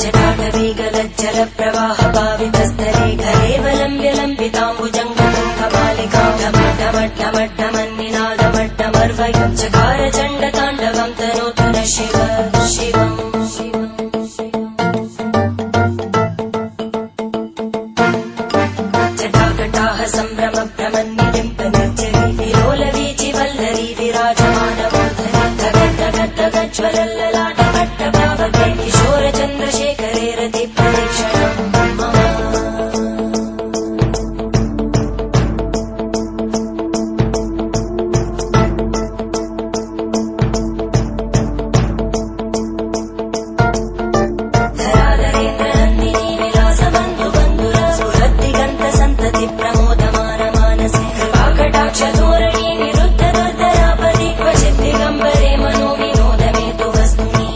जटाटवीगलज्जल प्रवाह पावितस्तरे घरेवलम्ब्य लम्बिताम्बुजङ्गमट्टमट्टमट्टमन्निनादमट्टमर्वयं चकार चण्डताण्डवं तनोतु न शिव शिवम् जटाकटाह सम्भ्रम भ्रमन्निलिम्प निर्जरी विलोलवीचि वल्लरी विराजमानमूर्धनि धगद्धगद्धगज्ज्वलल्ललाटपट्टभावके किशोर चन्द्रशेखरे रति प्रदक्षिणम् धराधरेन्द्रनन्दिनी विलासबन्धुबन्धुर स्फुरद्दिगन्त सन्तति प्रमोदमान मानसे कृपाकटाक्षधोरणी निरुद्ध दुर्धरापदि क्वचित् दिगम्बरे मनो विनोदमेतु वस्तुनि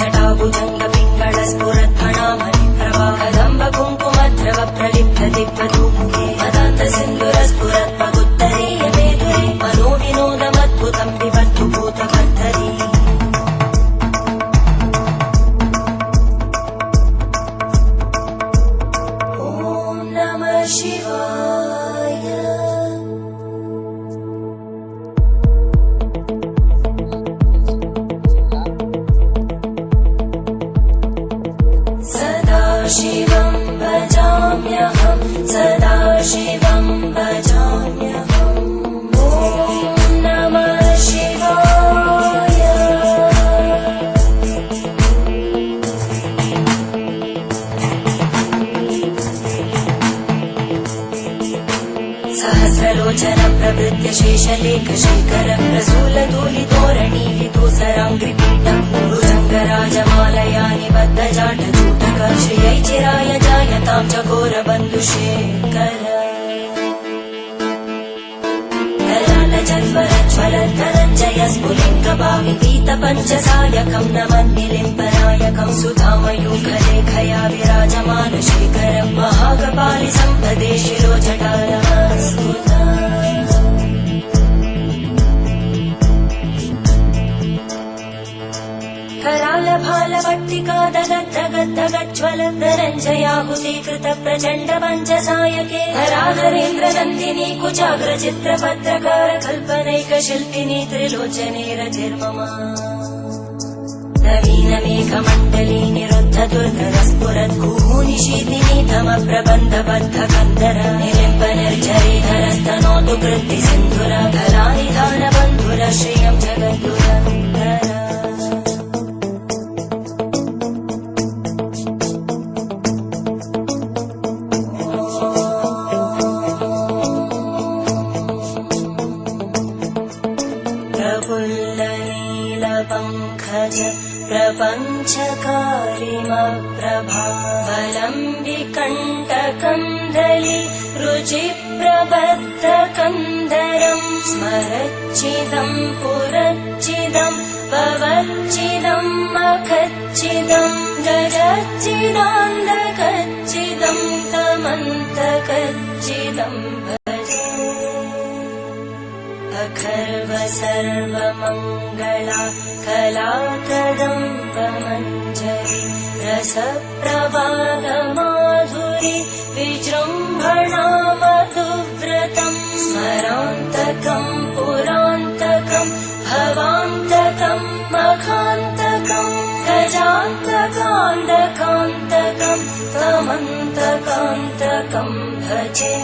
जटाभुजङ्गपिङ्गळ स्फुरद्फणामणि प्रवाहदम्ब कुङ्कुमद्रव प्रलिप्त दिग्वधूमुखे मदान्त सिन्दुर स्फुरत्पगुत्तरीय मेदुरे मनो विनोदमद्भुतं विबद्धु भूतभर्धरी ॐ नमः शिवाय सदाशिवं भजाम्यहं सदाशिवं भजाम्यहम् ॐ नमः शिवाय सहस्रलोचन प्रभृत्य शेषलेख शेखर प्रसूलधूलितोरणी विदूसराङ्घ्रिपीठं भुजङ्गराजमालया निबद्धजाटजूटक श्रियै चिराय जायतां चकोरबन्धुशेखर ललाटजल्वरज्वलद्धनञ्जय स्फुलिङ्गभाविपीतपञ्चसायकं नमन्निलिम्पनायकं सुधामयूखलेखया विराजमानशेखरं महाकपालि सम्पदे शिरोजटालस्तुता करालभालभट्टिका दगद्धगद्धगज्ज्वल धनञ्जयाहुतीकृत प्रचण्ड पञ्चसायके धराधरेन्द्रनन्दिनी कुचाग्रचित्रपत्रकार कल्पनैकशिल्पिनी त्रिलोचने रतिर्मम नवीनमेघमण्डली निरुद्ध दुर्धर स्फुरद्गूनिशीतिनी तमप्रबन्धबद्धकन्धर निलिम्ब निर्झरीधरस्तनोतु कृत्ति सिन्धुर धरानिधानबन्धुर श्रियं जगद्दुरन्धर प्रफुल्लनीलपङ्कज प्रपञ्चकारिमप्रभावलम्बिकण्टकन्दली रुचिप्रबद्धकन्धरं स्मरच्चिदं पुरच्चिदं भवच्चिदं मखच्चिदं गजच्चिदान्धकच्चिदं तमन्तकच्चिदं भजे अखर्व सर्वमङ्गला कलाकदम्बमञ्जरी रसप्रवाहमाधुरी विजृम्भणा मधुव्रतं स्मरान्तकं पुरान्तकं भवान्तकं मखान्तकं गजान्तकान्तकान्तकं तमन्तकान्तकं भजे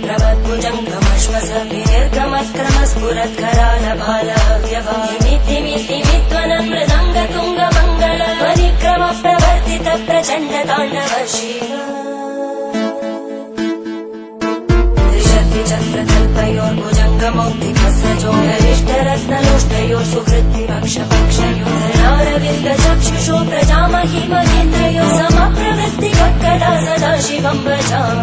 प्रभद्भुजङ्गमश्वस विनिर्गमत्क्रमस्फुरत्करालभालव्यभामित्तिमित्तिमित्त्वनं मृदङ्गतुङ्गमङ्गल परिक्रम प्रवर्तित प्रचण्डताण्डव शिव त्रिशक्तिचक्रकल्पयोर्भुजङ्गमौक्तिकस्रजो गरिष्ठरत्नलोष्टयोः सुहृद्विपक्षपक्षयोः धरारविन्दचक्षुषो प्रजामहिमगेन्द्रयोः समप्रवृत्तिवक्कला सदा शिवं भजामि